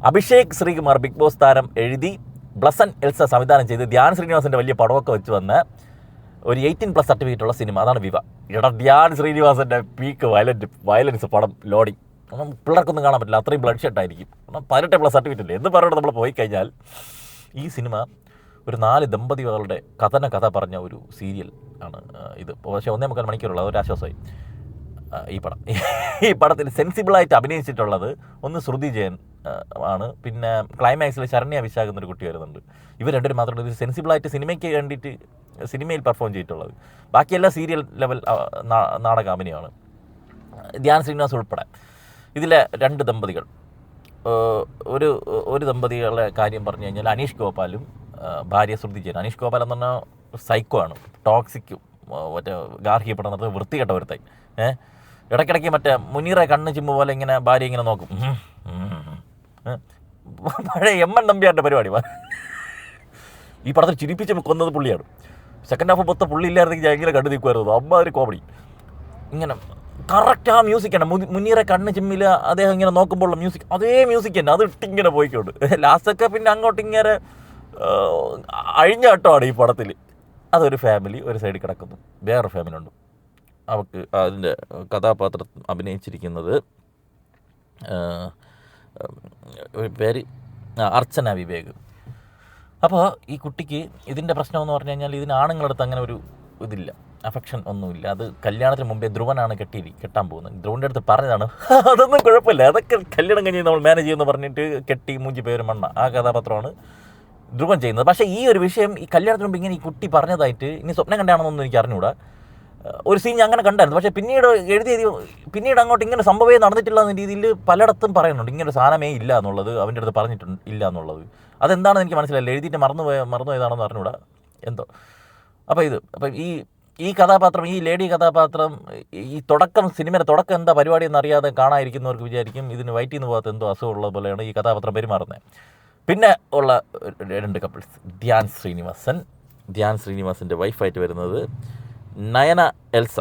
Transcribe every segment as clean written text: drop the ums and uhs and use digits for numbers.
Abhishek Sreekumar big boss താരം എഴുതി Blessan Elsa സംവിധാനം ചെയ്ത് ധ്യാൻ ശ്രീനിവാസൻ്റെ വലിയ പടമൊക്കെ വെച്ച് വന്ന ഒരു 18+ സർട്ടിഫിക്കറ്റുള്ള സിനിമ, അതാണ് വിവ. ഇവിടെ ധ്യാൻ ശ്രീനിവാസൻ്റെ പീക്ക് വയലൻസ് പടം ലോഡിങ്. കാരണം പിള്ളേർക്കൊന്നും കാണാൻ പറ്റില്ല, അത്രയും ബ്ലഡ് ഷെഡ് ആയിരിക്കും. കാരണം 18+ സർട്ടിഫിക്കറ്റ് ഇല്ലേ എന്ന് പറഞ്ഞിട്ട് നമ്മൾ പോയി കഴിഞ്ഞാൽ ഈ സിനിമ ഒരു 4 ദമ്പതികളുടെ കഥ പറഞ്ഞ ഒരു സീരിയൽ ആണ് ഇത്. പക്ഷേ 1.25 മണിക്കൂറുള്ള ഒരാശ്വാസമായി ഈ പടത്തിൽ സെൻസിബിളായിട്ട് അഭിനയിച്ചിട്ടുള്ളത് ഒന്ന് ശ്രുതി ജയൻ ആണ്, പിന്നെ ക്ലൈമാക്സിൽ ശരണ്യ വിശാഖ് എന്നൊരു കുട്ടി വരുന്നുണ്ട്. ഇവർ രണ്ടുപേരും മാത്രമേ ഇത് സെൻസിബിളായിട്ട് സിനിമയ്ക്ക് വേണ്ടിയിട്ട് സിനിമയിൽ പെർഫോം ചെയ്തിട്ടുള്ളത്. ബാക്കിയെല്ലാം സീരിയൽ ലെവൽ നാടക അഭിനയമാണ്. ധ്യാൻ ശ്രീനിവാസ് ഉൾപ്പെടെ ഇതിലെ 2 ദമ്പതികൾ, ഒരു ദമ്പതികളുടെ കാര്യം പറഞ്ഞു കഴിഞ്ഞാൽ അനീഷ് ഗോപാലും ഭാര്യ ശ്രുതി ജയൻ. അനീഷ് ഗോപാൽ എന്ന് പറഞ്ഞാൽ സൈക്കോ ആണ്, ടോക്സിക്കും, മറ്റേ ഗാർഹിക പഠനത്തിൽ വൃത്തികെട്ട ഒരുത്തായി. ഇടയ്ക്കിടയ്ക്ക് മറ്റേ മുനീറെ കണ്ണ് ചിമ്മ പോലെ ഇങ്ങനെ ഭാര്യ ഇങ്ങനെ നോക്കും. പഴയ എം.എൻ. നമ്പ്യാരുടെ പരിപാടി. ഈ പടത്തിൽ ചിരിപ്പിച്ച് കൊന്നത് പുള്ളിയാണ്. സെക്കൻഡ് ഹാഫ് മൊത്തം പുള്ളി ഇല്ലായിരുന്നെങ്കിൽ ഞാൻ ഇങ്ങനെ കണ്ടു നിൽക്കുമായിരുന്നു. അമ്മ ഒരു കോമഡി. ഇങ്ങനെ കറക്റ്റ് ആ മ്യൂസിക്കാണ്. മുനീറെ കണ്ണ് ചിമ്മിൽ അദ്ദേഹം ഇങ്ങനെ നോക്കുമ്പോഴുള്ള മ്യൂസിക്, അതേ മ്യൂസിക് തന്നെ, അത് ഇട്ടിങ്ങനെ പോയിക്കൊണ്ട് ലാസ്റ്റൊക്കെ പിന്നെ അങ്ങോട്ട് ഇങ്ങനെ അഴിഞ്ഞാട്ടമാണ് ഈ പടത്തിൽ. അതൊരു ഫാമിലി ഒരു സൈഡിൽ കിടക്കുന്നു, വേറൊരു ഫാമിലി ഉണ്ട്. അവർക്ക് അതിൻ്റെ കഥാപാത്രം അഭിനയിച്ചിരിക്കുന്നത് പേര് അർച്ചന വിവേക്. അപ്പോൾ ഈ കുട്ടിക്ക് ഇതിൻ്റെ പ്രശ്നമെന്ന് പറഞ്ഞു കഴിഞ്ഞാൽ ഇതിന് ആണുങ്ങളടുത്ത് അങ്ങനെ ഒരു ഇതില്ല, അഫെക്ഷൻ ഒന്നുമില്ല. അത് കല്യാണത്തിന് മുമ്പേ ധ്രുവനാണ് കെട്ടാൻ പോകുന്നത്. ധ്രുവൻ്റെ അടുത്ത് പറഞ്ഞതാണ് അതൊന്നും കുഴപ്പമില്ല, അതൊക്കെ കല്യാണം കഴിഞ്ഞ് നമ്മൾ മാനേജ് ചെയ്യുമെന്ന് പറഞ്ഞിട്ട് കെട്ടി മൂഞ്ചി പേര് മണ്ണ. ആ കഥാപാത്രമാണ് ധ്രുവൻ ചെയ്യുന്നത്. പക്ഷേ ഈ ഒരു വിഷയം ഈ കല്യാണത്തിന് മുമ്പ് ഇങ്ങനെ ഈ കുട്ടി പറഞ്ഞതായിട്ട് ഇനി സ്വപ്നം കണ്ടാണെന്നൊന്നും എനിക്ക് അറിഞ്ഞുകൂടാ. ഒരു സീൻ ഞാൻ അങ്ങനെ കണ്ടായിരുന്നു. പക്ഷേ പിന്നീട് അങ്ങോട്ട് ഇങ്ങനെ സംഭവമേ നടന്നിട്ടില്ല എന്ന രീതിയിൽ പലയിടത്തും പറയുന്നുണ്ട്. ഇങ്ങനെ ഒരു സാധനമേ ഇല്ല എന്നുള്ളത് അവൻ്റെ അടുത്ത് പറഞ്ഞിട്ടുണ്ട്, ഇല്ല എന്നുള്ളത്. അതെന്താണെന്ന് എനിക്ക് മനസ്സിലായില്ല. എഴുതിയിട്ട് മറന്നുപോയതാണെന്ന് അറിഞ്ഞുകൂടാ എന്തോ. അപ്പം ഈ കഥാപാത്രം, ഈ ലേഡി കഥാപാത്രം, ഈ സിനിമയുടെ തുടക്കം എന്താ പരിപാടി എന്നറിയാതെ കാണാതിരിക്കുന്നവർക്ക് വിചാരിക്കും ഇതിന് വയറ്റിൽ നിന്ന് പോകാത്ത എന്തോ അസുഖമുള്ള പോലെയാണ് ഈ കഥാപാത്രം പെരുമാറുന്നത്. പിന്നെ ഉള്ള 2 കപ്പിൾസ്, ധ്യാൻ ശ്രീനിവാസൻ്റെ വൈഫായിട്ട് വരുന്നത് നയന എൽസ.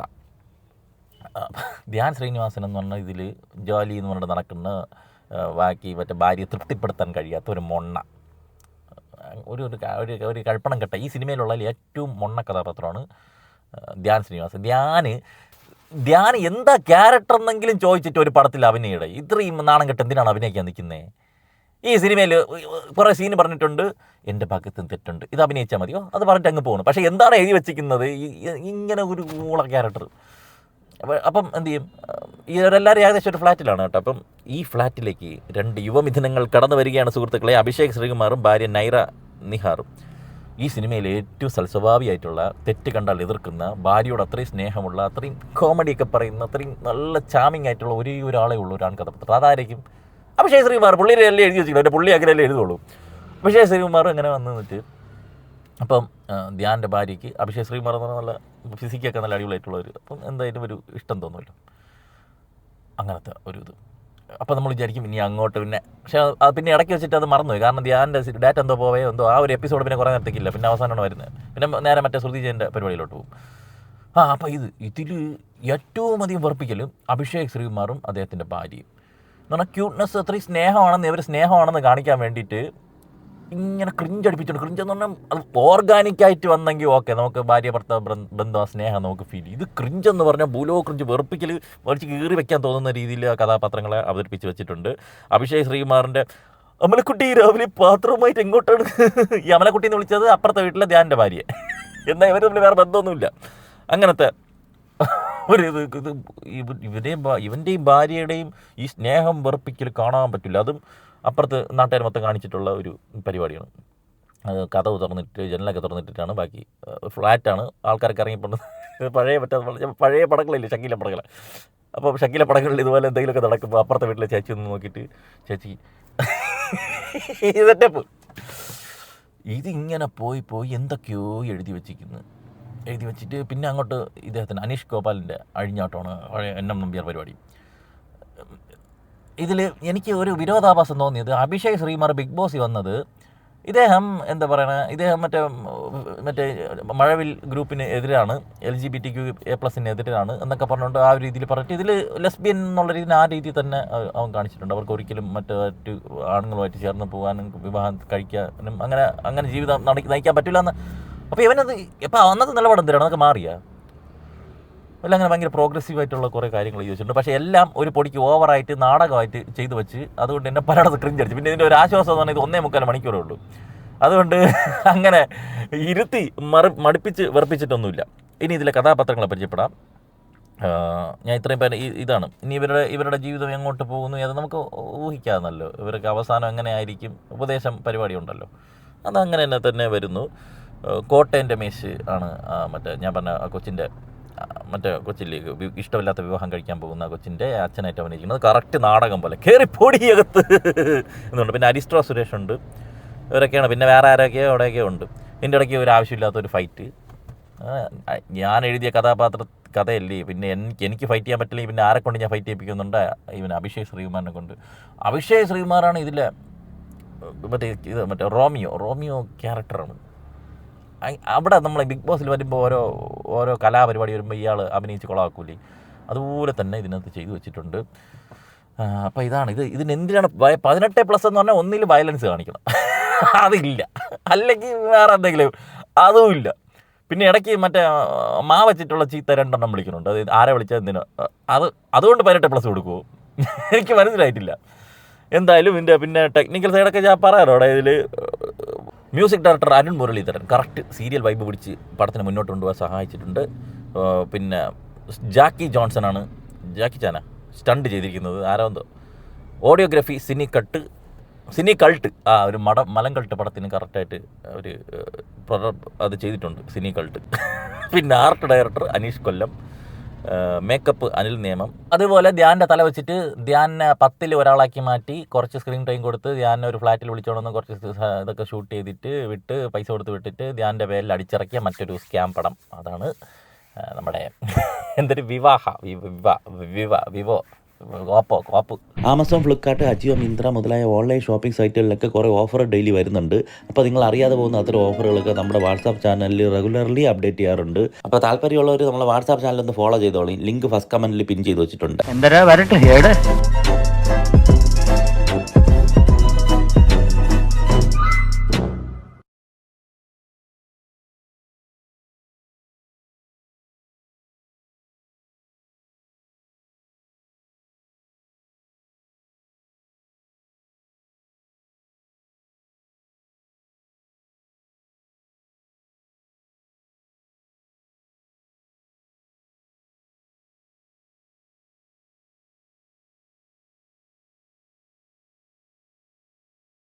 ധ്യാൻ ശ്രീനിവാസൻ എന്ന് പറഞ്ഞാൽ ഇതിൽ ജോലി എന്ന് പറഞ്ഞിട്ട് നടക്കുന്ന ബാക്കി മറ്റേ ഭാര്യയെ തൃപ്തിപ്പെടുത്താൻ കഴിയാത്ത ഒരു മൊണ്ണ, ഒരു കഴപ്പണം കെട്ട ഈ സിനിമയിലുള്ള ഏറ്റവും മൊണ്ണ കഥാപാത്രമാണ് ധ്യാൻ ശ്രീനിവാസൻ. ധ്യാൻ എന്താ ക്യാരക്ടർ എന്നെങ്കിലും ചോദിച്ചിട്ട് ഒരു പടത്തിൽ അഭിനയുടെ. ഇത്രയും നാണം കെട്ട് എന്തിനാണ് അഭിനയിക്കാൻ നിൽക്കുന്നത്? ഈ സിനിമയിൽ കുറേ സീന് പറഞ്ഞിട്ടുണ്ട്, എൻ്റെ ഭാഗത്തും തെറ്റുണ്ട്, ഇത് അഭിനയിച്ചാൽ മതിയോ, അത് പറഞ്ഞിട്ട് അങ്ങ് പോകണം. പക്ഷേ എന്താണ് എഴുതി വെച്ചിരിക്കുന്നത്? ഇങ്ങനെ ഒരു ഊള ക്യാരക്ടർ. അപ്പം എന്ത് ചെയ്യും? ഇവരെല്ലാവരും ഏകദേശം ഒരു ഫ്ലാറ്റിലാണ് കേട്ടോ. അപ്പം ഈ ഫ്ലാറ്റിലേക്ക് 2 യുവമിഥുനങ്ങൾ കടന്നു വരികയാണ് സുഹൃത്തുക്കളെ. അഭിഷേക് ശ്രീകുമാറും ഭാര്യ നൈറ നിഹാറും. ഈ സിനിമയിൽ ഏറ്റവും സൽസ്വഭാവിയായിട്ടുള്ള, തെറ്റ് കണ്ടാൽ എതിർക്കുന്ന, ഭാര്യയോട് അത്രയും സ്നേഹമുള്ള, അത്രയും കോമഡിയൊക്കെ പറയുന്ന, അത്രയും നല്ല ചാമിങ് ആയിട്ടുള്ള ഒരേ ഒരാളേ ഉള്ളൂ ഒരു ആൺകഥാപാത്രം. അതായിരിക്കും അഭിഷേക് ശ്രീകുമാർ. പുള്ളിയെ എല്ലാം എഴുതി വെച്ചില്ല, പുള്ളി അങ്ങനെയല്ലേ എഴുതുള്ളൂ. അഭിഷേക് ശ്രീകുമാർ അങ്ങനെ വന്നിട്ട് അപ്പം ധ്യാൻ്റെ ഭാര്യയ്ക്ക് അഭിഷേക് ശ്രീകുമാർ എന്ന് പറഞ്ഞാൽ നല്ല ഫിസിക്കൊക്കെ നല്ല അടിപൊളിയായിട്ടുള്ളവർ. അപ്പം എന്തായാലും ഒരു ഇഷ്ടം തോന്നുമല്ലോ, അങ്ങനത്തെ ഒരു ഇത്. അപ്പോൾ നമ്മൾ വിചാരിക്കും ഇനി അങ്ങോട്ട് പക്ഷേ അത് പിന്നെ ഇടയ്ക്ക് വെച്ചിട്ട് അത് മറന്നുപോയി. കാരണം ധ്യാൻ്റെ ഡാറ്റ എന്തോ പോവേ എന്തോ ആ ഒരു എപ്പിസോഡ് പിന്നെ കുറേ നേരത്തേക്കില്ല. പിന്നെ അവസാനമാണ് വരുന്നത്. പിന്നെ നേരെ മറ്റേ ശ്രുതി ജയൻ്റെ പരിപാടിയിലോട്ട് പോകും. അപ്പോൾ ഇതിൽ ഏറ്റവും അധികം വെറുപ്പിക്കലും അഭിഷേക് ശ്രീകുമാറും അദ്ദേഹത്തിൻ്റെ ഭാര്യയും എന്ന് പറഞ്ഞാൽ ക്യൂട്ട്നെസ്, അത്രയും സ്നേഹമാണെന്ന് കാണിക്കാൻ വേണ്ടിയിട്ട് ഇങ്ങനെ ക്രിഞ്ചടിപ്പിച്ചിട്ടുണ്ട്. ക്രിഞ്ചെന്ന് പറഞ്ഞാൽ അത് ഓർഗാനിക്കായിട്ട് വന്നെങ്കിൽ ഓക്കെ, നമുക്ക് ഭാര്യ ഭർത്താവ് ബന്ധം, സ്നേഹം നമുക്ക് ഫീൽ ചെയ്യും. ഇത് ക്രിഞ്ചെന്ന് പറഞ്ഞാൽ ക്രിഞ്ച് വെറുപ്പിക്കൽ വലിച്ച് കീറി വെക്കാൻ തോന്നുന്ന രീതിയിൽ ആ കഥാപാത്രങ്ങളെ അവതരിപ്പിച്ച് വെച്ചിട്ടുണ്ട്. അഭിഷേക് ശ്രീകുമാറിൻ്റെ അമലക്കുട്ടി രാവിലെ പാത്രവുമായിട്ട് എങ്ങോട്ടാണ് ഈ അമലക്കുട്ടി എന്ന് വിളിച്ചത് അപ്പുറത്തെ വീട്ടിലെ ധ്യാൻ്റെ ഭാര്യ. എന്നാൽ ഇവർ തമ്മിൽ വേറെ ബന്ധമൊന്നുമില്ല. അങ്ങനത്തെ ഒരു ഇവൻ്റെയും ഭാര്യയുടെയും ഈ സ്നേഹം വെറുപ്പിക്കൽ കാണാൻ പറ്റില്ല. അതും അപ്പുറത്ത് നാട്ടുകാർ മൊത്തം കാണിച്ചിട്ടുള്ള ഒരു പരിപാടിയാണ്. അത് കഥവ് തുറന്നിട്ട് ജനലൊക്കെ തുറന്നിട്ടിട്ടാണ്. ബാക്കി ഫ്ലാറ്റാണ്, ആൾക്കാർക്ക് ഇറങ്ങിപ്പോണ്ട് പഴയ പടങ്ങളില്ലേ, ഷക്കീല പടങ്ങൾ. അപ്പോൾ ഷക്കീല പടങ്ങളിൽ ഇതുപോലെ എന്തെങ്കിലുമൊക്കെ നടക്കുമ്പോൾ അപ്പുറത്തെ വീട്ടിലെ ചേച്ചി ഒന്ന് നോക്കിയിട്ട് ചേച്ചി ഇതെറ്റപ്പ് ഇതിങ്ങനെ പോയി എന്തൊക്കെയോ എഴുതി വെച്ചിട്ട് പിന്നെ അങ്ങോട്ട് ഇദ്ദേഹത്തിന് അനീഷ് ഗോപാലിൻ്റെ അഴിഞ്ഞാട്ടമാണ് എൻ.എം. നമ്പ്യാർ പരിപാടി. ഇതിൽ എനിക്ക് ഒരു വിരോധാഭാസം തോന്നിയത്, അഭിഷേക് ശ്രീകുമാർ ബിഗ് ബോസിൽ വന്നത് ഇദ്ദേഹം എന്താ പറയണ, ഇദ്ദേഹം മറ്റേ മഴവിൽ ഗ്രൂപ്പിന് എതിരാണ്, LGBTQ+-ന് എതിരാണ് എന്നൊക്കെ പറഞ്ഞുകൊണ്ട് ആ ഒരു രീതിയിൽ പറഞ്ഞിട്ട് ഇതിൽ ലെസ്ബിയൻ എന്നുള്ള രീതിയിൽ ആ രീതിയിൽ തന്നെ അവൻ കാണിച്ചിട്ടുണ്ട്. അവർക്ക് ഒരിക്കലും മറ്റു ആണുങ്ങളുമായിട്ട് ചേർന്ന് പോകാനും വിവാഹം കഴിക്കാനും അങ്ങനെ ജീവിതം നയിക്കാൻ പറ്റില്ല എന്ന്. അപ്പോൾ ഇവനത് ഇപ്പോൾ അന്നത്തെ നിലപാട് എന്തിനാണ് അതൊക്കെ മാറിയാ? എല്ലാം അങ്ങനെ ഭയങ്കര പ്രോഗ്രസീവായിട്ടുള്ള കുറേ കാര്യങ്ങൾ ചോദിച്ചിട്ടുണ്ട്. പക്ഷേ എല്ലാം ഒരു പൊടിക്ക് ഓവറായിട്ട് നാടകമായിട്ട് ചെയ്തു വെച്ച് അതുകൊണ്ട് എന്നെ പലയിടത്ത് ക്രിഞ്ചടിച്ചു. പിന്നെ ഇതിൻ്റെ ഒരു ആശ്വാസം എന്ന് പറഞ്ഞാൽ ഇത് 1.25 മണിക്കൂറേ ഉള്ളൂ. അതുകൊണ്ട് അങ്ങനെ ഇരുത്തി മടുപ്പിച്ച് വെറുപ്പിച്ചിട്ടൊന്നുമില്ല. ഇനി ഇതിലെ കഥാപാത്രങ്ങളെ പരിചയപ്പെടാം. ഞാൻ ഇത്രയും പേര് ഇതാണ്. ഇനി ഇവരുടെ ജീവിതം എങ്ങോട്ട് പോകുന്നു അത് നമുക്ക് ഊഹിക്കാമെന്നല്ലോ. ഇവർക്ക് അവസാനം എങ്ങനെ ആയിരിക്കും. ഉപദേശം പരിപാടി ഉണ്ടല്ലോ, അതങ്ങനെ തന്നെ വരുന്നു. കോട്ടയം രമേശ് ആണ് ഞാൻ പറഞ്ഞ കൊച്ചിൻ്റെ കൊച്ചിലേക്ക് ഇഷ്ടമില്ലാത്ത വിവാഹം കഴിക്കാൻ പോകുന്ന കൊച്ചിൻ്റെ അച്ഛനായിട്ട് അഭിനയിക്കുന്നത്. കറക്റ്റ് നാടകം പോലെ കയറി പൊടിയകത്ത് എന്നുണ്ട്. പിന്നെ അരിസ്ട്രോ സുരേഷ് ഉണ്ട്. ഇവരൊക്കെയാണ്. പിന്നെ വേറെ ആരൊക്കെയോ അവിടെയൊക്കെ ഉണ്ട്. ഇതിൻ്റെ ഇടയ്ക്ക് ഒരു ആവശ്യമില്ലാത്തൊരു ഫൈറ്റ്. ഞാൻ എഴുതിയ കഥയല്ലേ, പിന്നെ എനിക്ക് ഫൈറ്റ് ചെയ്യാൻ പറ്റില്ലെങ്കിൽ പിന്നെ ആരെ കൊണ്ട് ഞാൻ ഫൈറ്റ് ചെയ്യിപ്പിക്കുന്നുണ്ട്? അഭിഷേക് ശ്രീകുമാറിനെ കൊണ്ട്. അഭിഷേക് ശ്രീകുമാറാണ് ഇതിലെ റോമിയോ ക്യാരക്ടറാണ്. അവിടെ നമ്മൾ ബിഗ് ബോസിൽ വരുമ്പോൾ ഓരോ കലാപരിപാടി വരുമ്പോൾ ഇയാൾ അഭിനയിച്ച് കൊളാക്കൂലേ, അതുപോലെ തന്നെ ഇതിനകത്ത് ചെയ്തു വെച്ചിട്ടുണ്ട്. അപ്പോൾ ഇതിനെന്തിനാണ് 18+ എന്ന് പറഞ്ഞാൽ ഒന്നിൽ വയലൻസ് കാണിക്കണം, അതില്ല. അല്ലെങ്കിൽ വേറെ എന്തെങ്കിലും, അതുമില്ല. പിന്നെ ഇടയ്ക്ക് വെച്ചിട്ടുള്ള ചീത്ത 2 എണ്ണം വിളിക്കുന്നുണ്ട്. അത് ആരെ വിളിച്ചാൽ എന്തിനാ? അതുകൊണ്ട് 18+ കൊടുക്കുമോ? എനിക്ക് മനസ്സിലായിട്ടില്ല. എന്തായാലും പിന്നെ ടെക്നിക്കൽ സൈഡൊക്കെ ഞാൻ പറയാറോ. ഇതിൽ music director Arun Muraleedharan correct serial vibe പിടിച്ച് പടത്തിന് മുന്നോട്ട് കൊണ്ടുപോകാൻ സഹായിച്ചിട്ടുണ്ട്. പിന്നെ ജാക്കി ചാന സ്റ്റണ്ട് ചെയ്തിരിക്കുന്നത് ആരാന്തോ. ഓഡിയോഗ്രാഫി സിനി കൾട്ട് ഒരു മലങ്കൾട്ട് പടത്തിന് കറക്റ്റായിട്ട് ഒരു അത് ചെയ്തിട്ടുണ്ട്, സിനി കൾട്ട്. പിന്നെ ആർട്ട് ഡയറക്ടർ അനീഷ് കൊല്ലം, മേക്കപ്പ് അനിൽ നിയമം. അതുപോലെ ധ്യാൻ്റെ തല വെച്ചിട്ട് ധ്യാനെ 10ൽ ഒരാളാക്കി മാറ്റി കുറച്ച് സ്ക്രീൻ ടൈം കൊടുത്ത് ധ്യാനെ ഒരു ഫ്ലാറ്റിൽ വിളിച്ചോണമെന്ന് കുറച്ച് ഇതൊക്കെ ഷൂട്ട് ചെയ്തിട്ട് പൈസ കൊടുത്ത് വിട്ടിട്ട് ധ്യാൻ്റെ പേരിൽ അടിച്ചിറക്കിയ മറ്റൊരു സ്കാം പടം. അതാണ് നമ്മുടെ എന്തൊരു Vivo Oppo. Amazon, Flipkart, Ajio, Myntra മുതലായ ഓൺലൈൻ ഷോപ്പിംഗ് സൈറ്റുകളിലൊക്കെ കുറേ ഓഫർ ഡെയിലി വരുന്നുണ്ട്. അപ്പോൾ നിങ്ങൾ അറിയാതെ പോകുന്ന അത്തരം ഓഫറുകളൊക്കെ നമ്മുടെ വാട്സാപ്പ് ചാനലിൽ റെഗുലർലി അപ്ഡേറ്റ് ചെയ്യാറുണ്ട്. അപ്പോൾ താല്പര്യമുള്ളവർ നമ്മളെ വാട്സാപ്പ് ചാനൽ ഒന്ന് ഫോളോ ചെയ്തോളൂ. ലിങ്ക് ഫസ്റ്റ് കമൻറ്റിൽ പിൻ ചെയ്ത് വെച്ചിട്ടുണ്ട്.